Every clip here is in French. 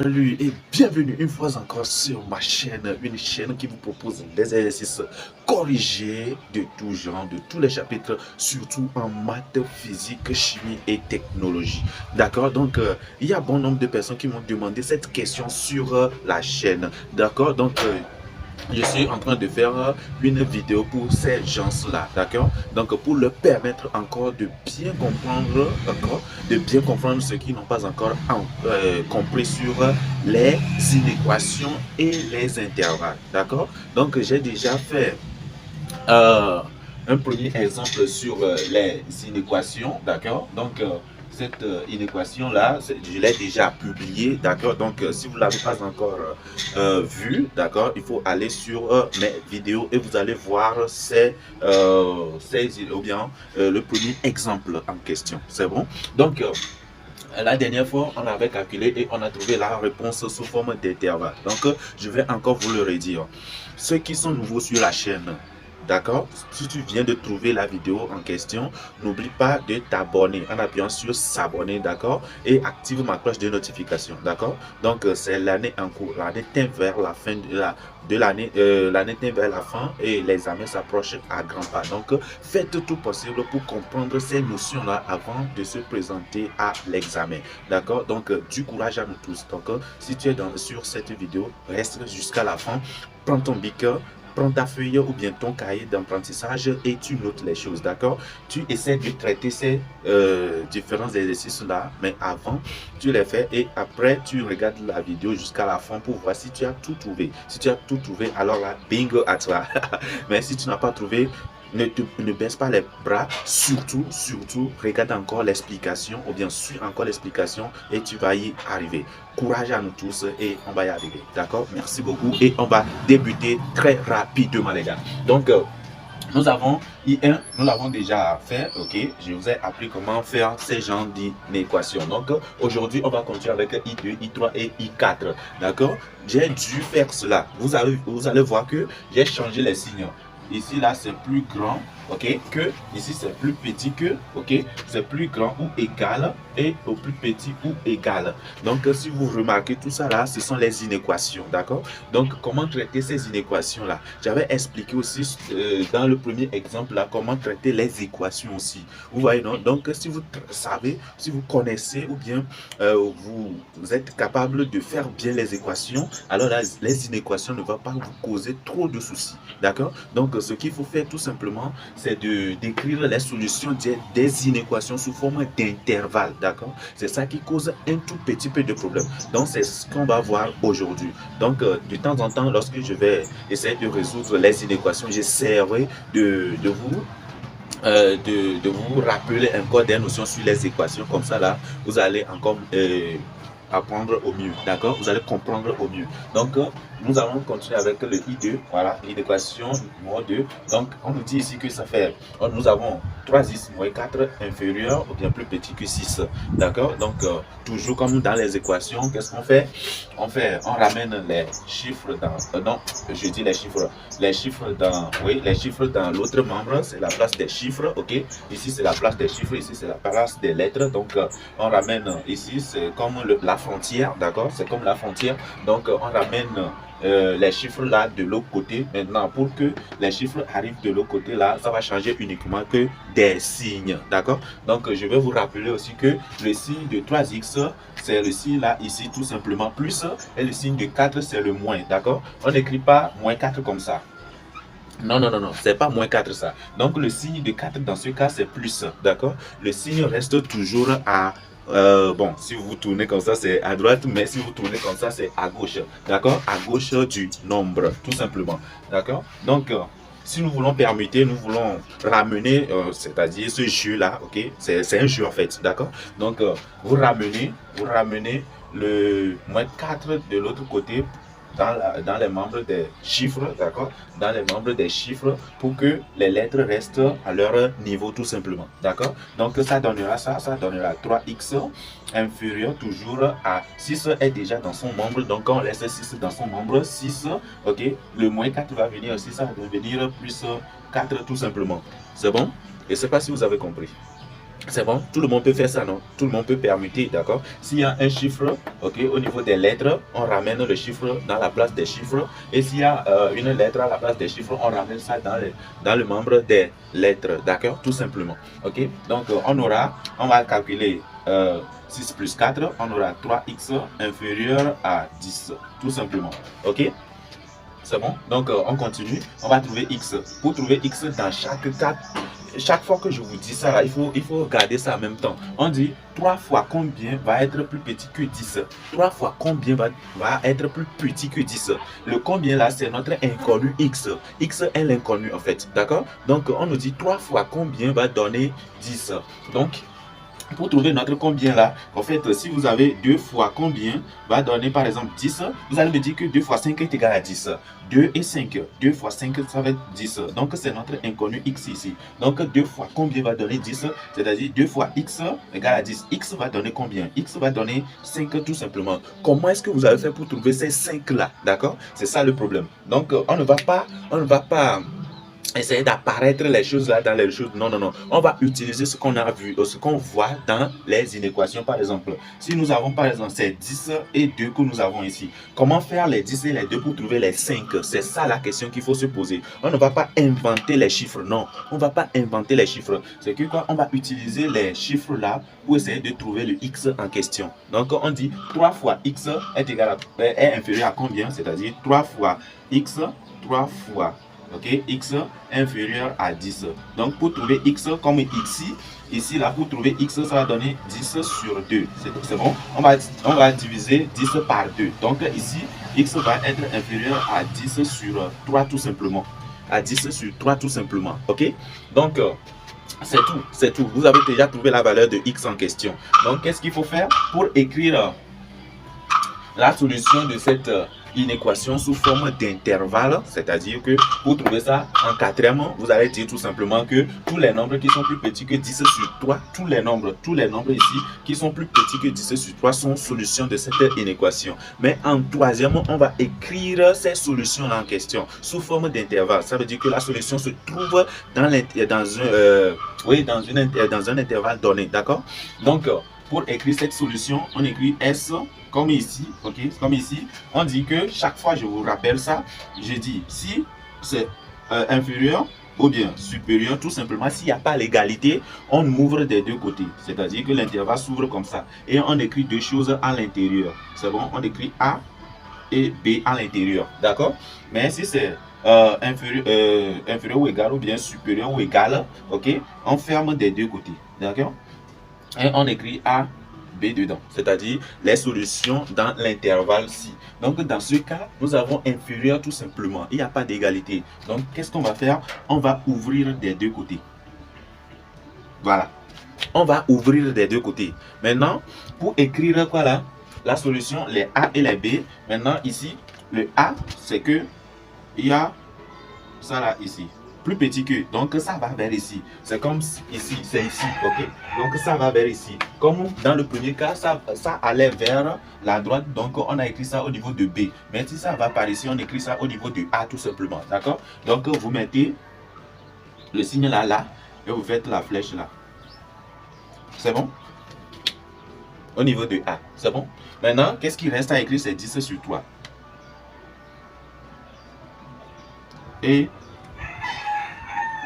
Salut et bienvenue une fois encore sur ma chaîne, une chaîne qui vous propose des exercices corrigés de tout genre, de tous les chapitres, surtout en maths, physique, chimie et technologie. D'accord, donc il y a bon nombre de personnes qui m'ont demandé cette question sur la chaîne. D'accord, donc je suis en train de faire une vidéo pour ces gens-là, d'accord? Donc, pour leur permettre encore de bien comprendre, d'accord? De bien comprendre ce qu'ils n'ont pas encore compris sur les inéquations et les intervalles, d'accord? Donc, j'ai déjà fait un premier exemple sur les inéquations, d'accord? Donc, cette inéquation-là, je l'ai déjà publiée, d'accord? Donc, si vous ne l'avez pas encore vue, d'accord, il faut aller sur mes vidéos et vous allez voir ou bien le premier exemple en question. C'est bon? Donc, la dernière fois, on avait calculé et on a trouvé la réponse sous forme d'intervalle. Donc, je vais encore vous le redire. Ceux qui sont nouveaux sur la chaîne, d'accord? Si tu viens de trouver la vidéo en question, n'oublie pas de t'abonner en appuyant sur s'abonner, d'accord? Et active ma cloche de notification, d'accord? Donc, c'est l'année en cours. L'année tend vers la fin de l'année. L'année tend vers la fin et l'examen s'approche à grands pas. Donc, faites tout possible pour comprendre ces notions-là avant de se présenter à l'examen, d'accord? Donc, du courage à nous tous. Donc, si tu es sur cette vidéo, reste jusqu'à la fin. Prends ton bic, prends ta feuille ou bien ton cahier d'apprentissage et tu notes les choses, d'accord? Tu essaies de traiter ces différents exercices-là, mais avant, tu les fais et après, tu regardes la vidéo jusqu'à la fin pour voir si tu as tout trouvé. Si tu as tout trouvé, alors là, bingo à toi. Mais si tu n'as pas trouvé, ne baisse pas les bras, surtout, regarde encore l'explication ou bien suis encore l'explication et tu vas y arriver. Courage à nous tous et on va y arriver. D'accord? Merci beaucoup et on va débuter très rapidement, les gars. Donc, nous avons I1, nous l'avons déjà fait, ok? Je vous ai appris comment faire ces genres d'inéquations. Donc, aujourd'hui, on va continuer avec I2, I3 et I4, d'accord? J'ai dû faire cela. Vous allez voir que j'ai changé les signes. Ici, là, c'est plus grand, ok, que ici, c'est plus petit que, ok, c'est plus grand ou égal et au plus petit ou égal. Donc, si vous remarquez tout ça là, ce sont les inéquations, d'accord? Donc, comment traiter ces inéquations-là? J'avais expliqué aussi dans le premier exemple là, comment traiter les équations aussi. Vous voyez, non? Donc, si vous savez, si vous connaissez ou bien vous êtes capable de faire bien les équations, alors là, les inéquations ne vont pas vous causer trop de soucis, d'accord? Donc, ce qu'il faut faire tout simplement, c'est de décrire les solutions des inéquations sous forme d'intervalle, d'accord? C'est ça qui cause un tout petit peu de problème. Donc, c'est ce qu'on va voir aujourd'hui. Donc, de temps en temps, lorsque je vais essayer de résoudre les inéquations, j'essaierai de vous rappeler encore des notions sur les équations. Comme ça, là, vous allez encore apprendre au mieux, d'accord? Vous allez comprendre au mieux. Donc, nous allons continuer avec le I2, voilà, l'équation numéro 2. Donc, on nous dit ici que ça fait, nous avons 3x moins 4 inférieur ou bien plus petit que 6, d'accord? Donc, toujours comme dans les équations, qu'est-ce qu'on fait? On ramène les chiffres dans, non, je dis les chiffres dans, oui, les chiffres dans l'autre membre, c'est la place des chiffres, ok? Ici, c'est la place des chiffres, ici, c'est la place des lettres. Donc, on ramène ici, c'est comme la frontière, d'accord? C'est comme la frontière. Donc, on ramène les chiffres là de l'autre côté. Maintenant, pour que les chiffres arrivent de l'autre côté là, ça va changer uniquement que des signes, d'accord? Donc, je vais vous rappeler aussi que le signe de 3x, c'est le signe là, ici, tout simplement plus, et le signe de 4, c'est le moins, d'accord? On n'écrit pas moins 4 comme ça. Non, non, non, non, c'est pas moins 4 ça. Donc, le signe de 4 dans ce cas, c'est plus, d'accord? Le signe reste toujours à bon, si vous tournez comme ça, c'est à droite, mais si vous tournez comme ça, c'est à gauche. D'accord? À gauche du nombre, tout simplement. D'accord? Donc, si nous voulons permuter, nous voulons ramener, c'est-à-dire ce jeu-là, ok? C'est un jeu en fait, d'accord? Donc, vous ramenez le moins 4 de l'autre côté dans les membres des chiffres, d'accord? Dans les membres des chiffres pour que les lettres restent à leur niveau tout simplement, d'accord? Donc ça donnera ça donnera 3x inférieur toujours à 6 est déjà dans son membre, donc on laisse 6 dans son membre, 6, ok? Le moins 4 va venir aussi, ça va devenir plus 4 tout simplement. C'est bon? Je ne sais pas si vous avez compris. C'est bon, tout le monde peut faire ça, non? Tout le monde peut permuter, d'accord? S'il y a un chiffre, ok, au niveau des lettres, on ramène le chiffre dans la place des chiffres. Et s'il y a une lettre à la place des chiffres, on ramène ça dans le membre des lettres, d'accord? Tout simplement, ok? Donc, on va calculer 6 plus 4, on aura 3x inférieur à 10, tout simplement, ok? C'est bon? Donc, on continue. On va trouver x. Pour trouver x dans chaque cas, chaque fois que je vous dis ça, là, il faut regarder ça en même temps. On dit 3 fois combien va être plus petit que 10. 3 fois combien va être plus petit que 10. Le combien là, c'est notre inconnu x. X est l'inconnu en fait. D'accord? Donc, on nous dit 3 fois combien va donner 10. Donc, pour trouver notre combien là, en fait, si vous avez 2 fois combien va donner par exemple 10, vous allez me dire que 2 fois 5 est égal à 10. 2 et 5, 2 fois 5 ça va être 10. Donc c'est notre inconnu x ici. Donc 2 fois combien va donner 10, c'est-à-dire 2 fois x égale à 10. X va donner combien? X va donner 5 tout simplement. Comment est-ce que vous allez faire pour trouver ces 5 là? D'accord? C'est ça le problème. Donc on ne va pas essayer d'apparaître les choses là dans les choses. Non, non, non. On va utiliser ce qu'on a vu, ce qu'on voit dans les inéquations. Par exemple, si nous avons par exemple ces 10 et 2 que nous avons ici, comment faire les 10 et les 2 pour trouver les 5? C'est ça la question qu'il faut se poser. On ne va pas inventer les chiffres, non. On ne va pas inventer les chiffres. C'est que quoi? On va utiliser les chiffres là pour essayer de trouver le x en question. Donc, on dit 3 fois x est inférieur à combien? C'est-à-dire 3 fois x, 3 fois ok, x inférieur à 10. Donc pour trouver x comme ici là, pour trouver x, ça va donner 10 sur 2. C'est bon? On va diviser 10 par 2. Donc ici, x va être inférieur à 10 sur 3 tout simplement. À 10 sur 3 tout simplement. Ok? Donc c'est tout, c'est tout. Vous avez déjà trouvé la valeur de x en question. Donc qu'est-ce qu'il faut faire pour écrire la solution de cette inéquation sous forme d'intervalle, c'est-à-dire que pour trouver ça en quatrième, vous allez dire tout simplement que tous les nombres qui sont plus petits que 10 sur 3, tous les nombres ici qui sont plus petits que 10 sur 3 sont solutions de cette inéquation. Mais en troisième, on va écrire ces solutions en question sous forme d'intervalle. Ça veut dire que la solution se trouve dans un intervalle donné, d'accord? Donc, pour écrire cette solution, on écrit S comme ici, ok, comme ici. On dit que chaque fois, je vous rappelle ça, je dis si c'est inférieur ou bien supérieur, tout simplement, s'il n'y a pas l'égalité, on ouvre des deux côtés. C'est-à-dire que l'intervalle s'ouvre comme ça. Et on écrit deux choses à l'intérieur. C'est bon, on écrit A et B à l'intérieur. D'accord? Mais si c'est inférieur ou égal ou bien supérieur ou égal, ok, on ferme des deux côtés. D'accord? Et on écrit A, B dedans, c'est-à-dire les solutions dans l'intervalle-ci. Donc, dans ce cas, nous avons inférieur tout simplement. Il n'y a pas d'égalité. Donc, qu'est-ce qu'on va faire? On va ouvrir des deux côtés. Voilà. On va ouvrir des deux côtés. Maintenant, pour écrire quoi là? La solution, les A et les B. Maintenant, ici, le A, c'est que il y a ça là, ici. Plus petit que, donc ça va vers ici. C'est comme ici, c'est ici, ok? Donc ça va vers ici. Comme dans le premier cas, ça allait vers la droite, donc on a écrit ça au niveau de B. Mais si ça va par ici, on écrit ça au niveau de A tout simplement, d'accord? Donc vous mettez le signe là, là, et vous faites la flèche là. C'est bon? Au niveau de A, c'est bon? Maintenant, qu'est-ce qui reste à écrire? C'est 10 sur 3. Et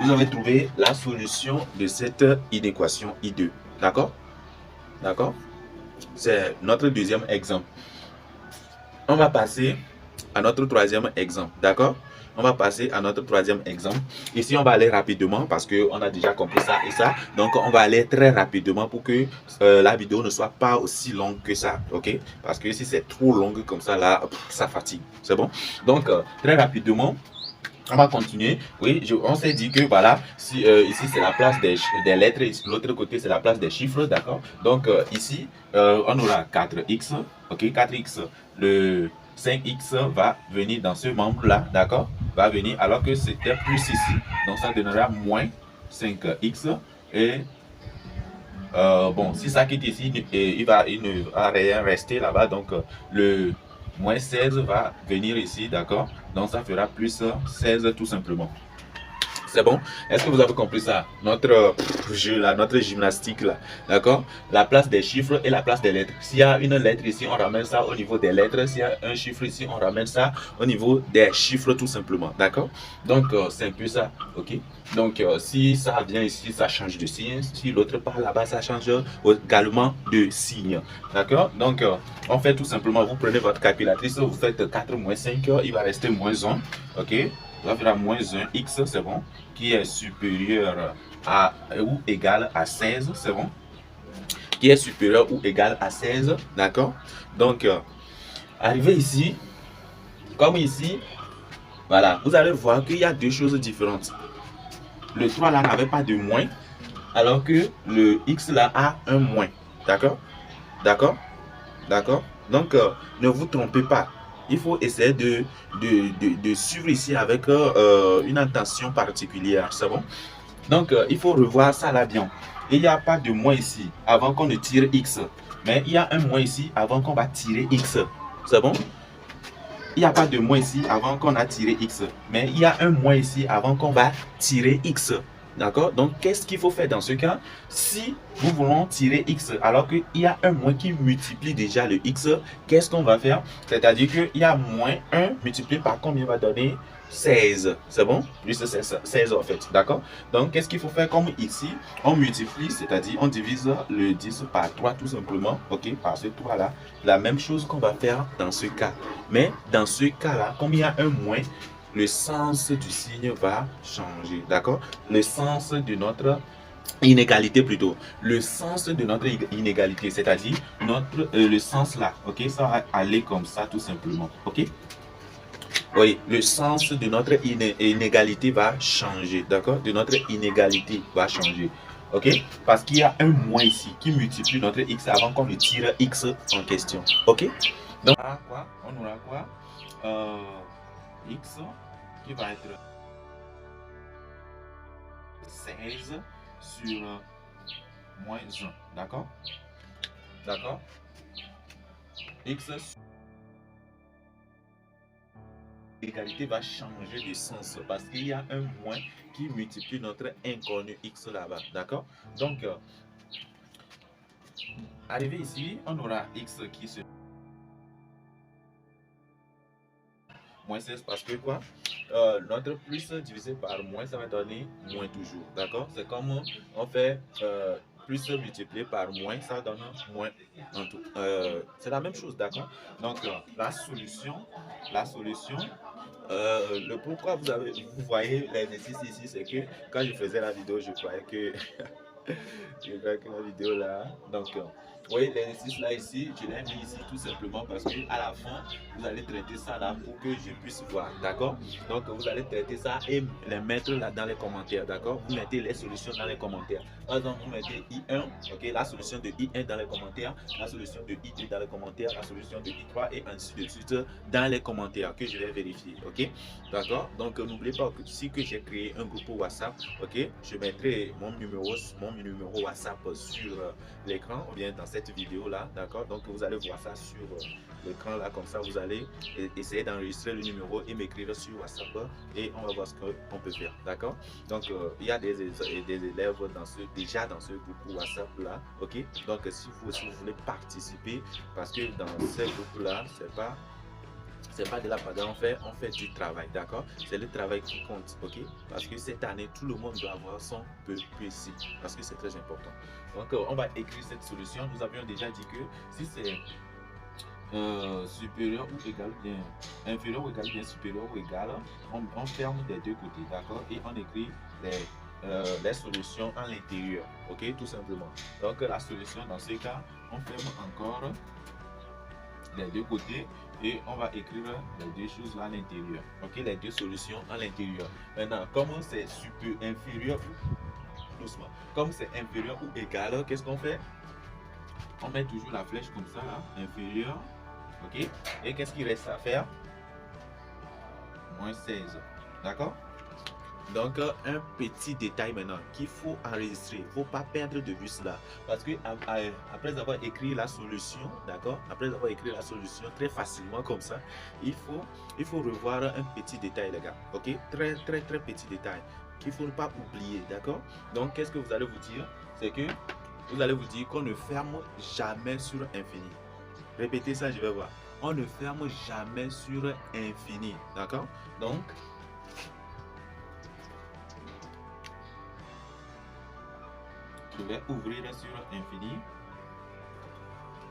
vous avez trouvé la solution de cette inéquation I2. D'accord? D'accord? C'est notre deuxième exemple. On va passer à notre troisième exemple. D'accord? On va passer à notre troisième exemple. Ici, on va aller rapidement parce qu'on a déjà compris ça et ça. Donc, on va aller très rapidement pour que la vidéo ne soit pas aussi longue que ça. OK? Parce que si c'est trop long comme ça, là, ça fatigue. C'est bon? Donc, très rapidement, on va continuer. Oui, on s'est dit que voilà, si ici c'est la place des lettres, l'autre côté c'est la place des chiffres, d'accord? Donc ici, on aura 4x, ok, 4x. Le 5x va venir dans ce membre-là, d'accord? Va venir alors que c'était plus ici. Donc ça donnera moins 5x. Et bon, si ça quitte ici, il ne va rien rester là-bas. Donc le moins 16 va venir ici, d'accord? Donc ça fera plus 16 tout simplement. C'est bon? Est-ce que vous avez compris ça? Notre jeu là, notre gymnastique là, d'accord? La place des chiffres et la place des lettres. S'il y a une lettre ici, on ramène ça au niveau des lettres. S'il y a un chiffre ici, on ramène ça au niveau des chiffres tout simplement, d'accord? Donc, c'est un peu ça, ok? Donc, si ça vient ici, ça change de signe. Si l'autre part là-bas, ça change également de signe, d'accord? Donc, on fait tout simplement, vous prenez votre calculatrice, vous faites 4 moins 5, il va rester moins 1, ok? Ça fera moins 1, x, c'est bon, qui est supérieur à ou égal à 16, c'est bon, qui est supérieur ou égal à 16, d'accord. Donc, arrivé ici, comme ici, voilà, vous allez voir qu'il y a deux choses différentes. Le 3 là n'avait pas de moins, alors que le x là a un moins, d'accord, d'accord, d'accord. Donc, ne vous trompez pas. Il faut essayer de suivre ici avec une intention particulière, c'est bon? Donc, il faut revoir ça là bien. Il n'y a pas de moins ici avant qu'on ne tire x. Mais il y a un moins ici avant qu'on va tirer x. C'est bon? Il n'y a pas de moins ici avant qu'on a tiré x. Mais il y a un moins ici avant qu'on va tirer x. D'accord? Donc, qu'est-ce qu'il faut faire dans ce cas? Si nous voulons tirer x alors qu'il y a un moins qui multiplie déjà le x, qu'est-ce qu'on va faire? C'est-à-dire qu'il y a moins 1 multiplié par combien va donner 16. C'est bon? Juste 16 en fait. D'accord? Donc, qu'est-ce qu'il faut faire comme ici? On multiplie, c'est-à-dire on divise le 10 par 3 tout simplement. OK? Par ce 3 là. La même chose qu'on va faire dans ce cas. Mais dans ce cas-là, comme il y a un moins, le sens du signe va changer, d'accord? Le sens de notre inégalité plutôt. Le sens de notre inégalité, c'est-à-dire le sens là, ok? Ça va aller comme ça tout simplement, ok? Oui, le sens de notre inégalité va changer, d'accord? De notre inégalité va changer. OK? Parce qu'il y a un moins ici qui multiplie notre x avant qu'on ne tire x en question. OK? Donc, on aura quoi? X qui va être 16 sur moins 1. D'accord? D'accord? X l'égalité va changer de sens parce qu'il y a un moins qui multiplie notre inconnu x là-bas. D'accord? Donc, arrivé ici, on aura x qui se moins 16 parce que quoi? Notre plus divisé par moins, ça va donner moins toujours. D'accord? C'est comme on fait plus multiplié par moins, ça donne moins en tout. C'est la même chose, d'accord? Donc, la solution, le pourquoi vous voyez l'exercice ici, c'est que quand je faisais la vidéo, je croyais que je crois que la vidéo là. Donc, oui, l'exercice là ici, je l'ai mis ici tout simplement parce que à la fin, vous allez traiter ça là pour que je puisse voir. D'accord? Donc, vous allez traiter ça et les mettre là dans les commentaires. D'accord? Vous mettez les solutions dans les commentaires. Par exemple, vous mettez I1, ok, la solution de I1 dans les commentaires, la solution de I2 dans les commentaires, la solution de I3 et ainsi de suite dans les commentaires que je vais vérifier. Ok? D'accord? Donc, n'oubliez pas que si que j'ai créé un groupe WhatsApp, ok, je mettrai mon numéro WhatsApp sur l'écran ou bien dans cette vidéo là, d'accord? Donc vous allez voir ça sur l'écran là, comme ça vous allez essayer d'enregistrer le numéro et m'écrire sur WhatsApp et on va voir ce qu'on peut faire, d'accord? Donc il y a des élèves déjà dans ce groupe WhatsApp là, ok? Donc si vous voulez participer, parce que dans ce groupe là, c'est pas de la bagarre, on fait du travail, d'accord? C'est le travail qui compte, ok? Parce que cette année, tout le monde doit avoir son PPC, parce que c'est très important. Donc, on va écrire cette solution. Nous avions déjà dit que si c'est supérieur ou égal, bien inférieur ou égal, bien supérieur ou égal, on ferme des deux côtés, d'accord? Et on écrit les solutions à l'intérieur, ok? Tout simplement. Donc, la solution, dans ce cas, on ferme encore les deux côtés et on va écrire les deux choses à l'intérieur, ok, les deux solutions à l'intérieur. Maintenant, comme c'est inférieur doucement, comme c'est inférieur ou égal, qu'est-ce qu'on fait? On met toujours la flèche comme ça là, inférieur, ok, et qu'est-ce qu'il reste à faire? Moins 16, d'accord? Donc, un petit détail maintenant qu'il faut enregistrer. Il ne faut pas perdre de vue cela. Parce que après avoir écrit la solution, d'accord, après avoir écrit la solution très facilement comme ça, il faut revoir un petit détail, les gars. Ok, très petit détail. qu'il ne faut pas oublier, d'accord? Donc, qu'est-ce que vous allez vous dire? C'est que vous allez vous dire qu'on ne ferme jamais sur infini. Répétez ça, je vais voir. On ne ferme jamais sur infini, d'accord? Donc, je vais ouvrir sur infini.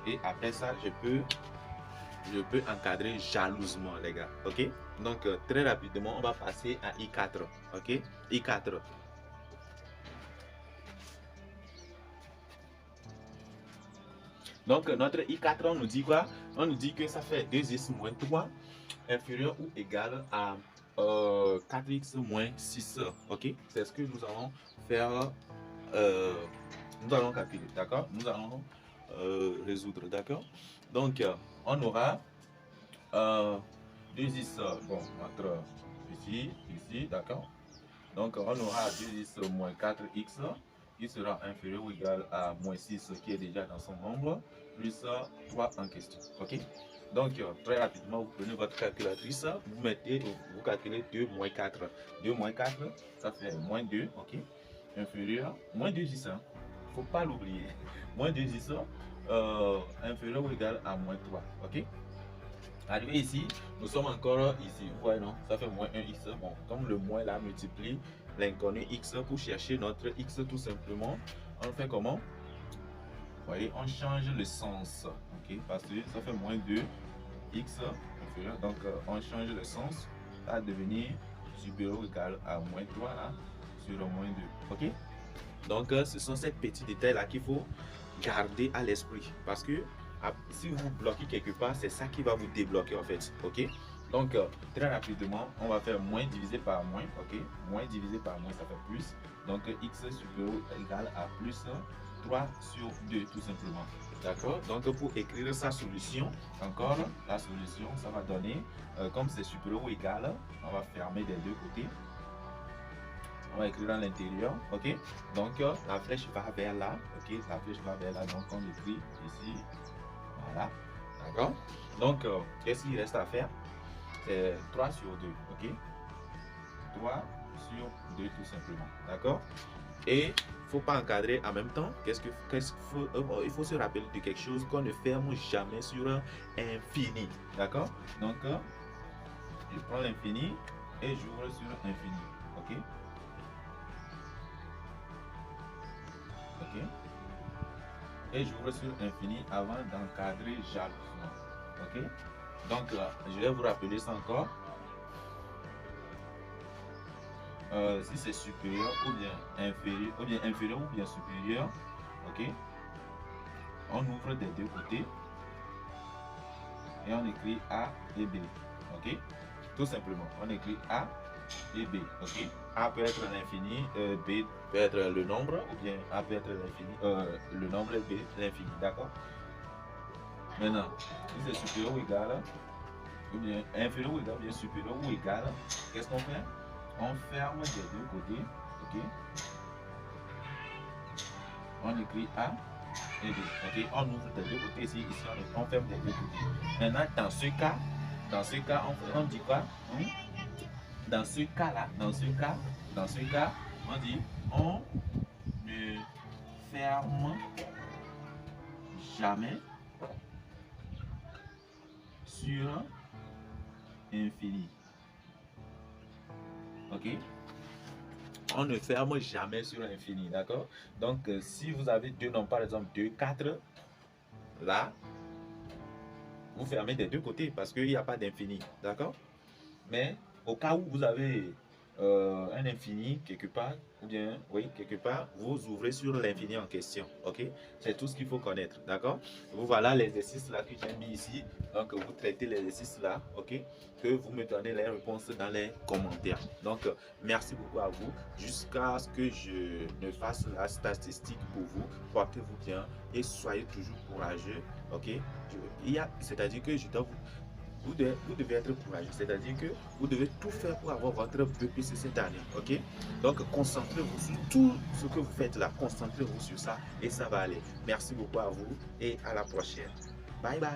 Et après ça, je peux encadrer jalousement, les gars. Ok? Donc, très rapidement, on va passer à I4. Ok? I4. Donc, notre I4, on nous dit quoi? On nous dit que ça fait 2x moins 3 inférieur ou égal à 4x moins 6. Ok? C'est ce que nous allons faire. Nous allons calculer. D'accord? Nous allons résoudre. D'accord? Donc, on aura 2x, bon, entre ici, d'accord? Donc, on aura 2x moins 4x qui sera inférieur ou égal à moins 6 qui est déjà dans son nombre, plus 3 en question. Ok? Donc, très rapidement, vous prenez votre calculatrice, vous calculez 2 moins 4. 2 moins 4, ça fait moins 2, ok? Inférieur, moins 2x, hein? Faut pas l'oublier. Moins 2x, inférieur ou égal à moins 3, ok? Arrivé ici, nous sommes encore ici. Vous voyez, non? Ça fait moins 1x. Bon, comme le moins là multiplie l'inconnu x pour chercher notre x tout simplement, on fait comment? Vous voyez, on change le sens. Ok? Parce que ça fait moins 2x inférieur. Donc, on change le sens. Ça va devenir supérieur ou égal à moins 3 là, sur moins 2. Ok? Donc, ce sont ces petits détails là qu'il faut garder à l'esprit. Parce que si vous bloquez quelque part, c'est ça qui va vous débloquer en fait. Ok? Donc, très rapidement, on va faire moins divisé par moins. Ok? Moins divisé par moins, ça fait plus. Donc, x supérieur ou égal à plus 3 sur 2, tout simplement. D'accord? Donc, pour écrire sa solution, encore, la solution, ça va donner, comme c'est supérieur ou égal, on va fermer des deux côtés. On va écrire à l'intérieur, ok? Donc, la flèche va vers là, ok? La flèche va vers là, donc on écrit ici. Voilà, d'accord? Donc, qu'est-ce qu'il reste à faire? C'est 3 sur 2, ok? 3 sur 2 tout simplement, d'accord? Et il ne faut pas encadrer en même temps. Il faut se rappeler de quelque chose qu'on ne ferme jamais sur infini, d'accord? Donc, je prends l'infini et j'ouvre sur infini, ok? Ok? Et j'ouvre sur infini avant d'encadrer jalousement. Ok? Donc, je vais vous rappeler ça encore. Si c'est supérieur ou bien inférieur ou bien supérieur, ok? On ouvre des deux côtés et on écrit A et B. Ok? Tout simplement, on écrit A et B. Ok? A peut être l'infini, B peut être le nombre, ou bien A peut être l'infini, le nombre et B l'infini. D'accord? Maintenant, si c'est supérieur ou égal, ou bien inférieur ou égal, bien supérieur ou égal, qu'est-ce qu'on fait? On ferme des deux côtés. Ok? On écrit A et B. Ok? On ouvre des deux côtés ici, on ferme des deux côtés. Maintenant, dans ce cas, on dit quoi? Dans ce cas-là, on dit on ne ferme jamais sur infini. Ok? On ne ferme jamais sur l'infini, d'accord? Donc, si vous avez deux nombres, par exemple 2, 4, là, vous fermez des deux côtés parce qu'il n'y a pas d'infini, d'accord? Mais au cas où vous avez un infini quelque part, ou bien, oui, quelque part, vous ouvrez sur l'infini en question, ok? C'est tout ce qu'il faut connaître, d'accord? Voilà l'exercice là que j'ai mis ici. Donc, vous traitez l'exercice là, ok? Que vous me donnez les réponses dans les commentaires. Donc, merci beaucoup à vous. Jusqu'à ce que je ne fasse la statistique pour vous, portez-vous bien et soyez toujours courageux, ok? C'est-à-dire que je dois vous devez être courageux, c'est-à-dire que vous devez tout faire pour avoir votre BPC cette année, ok? Donc, concentrez-vous sur tout ce que vous faites là, concentrez-vous sur ça et ça va aller. Merci beaucoup à vous et à la prochaine. Bye bye.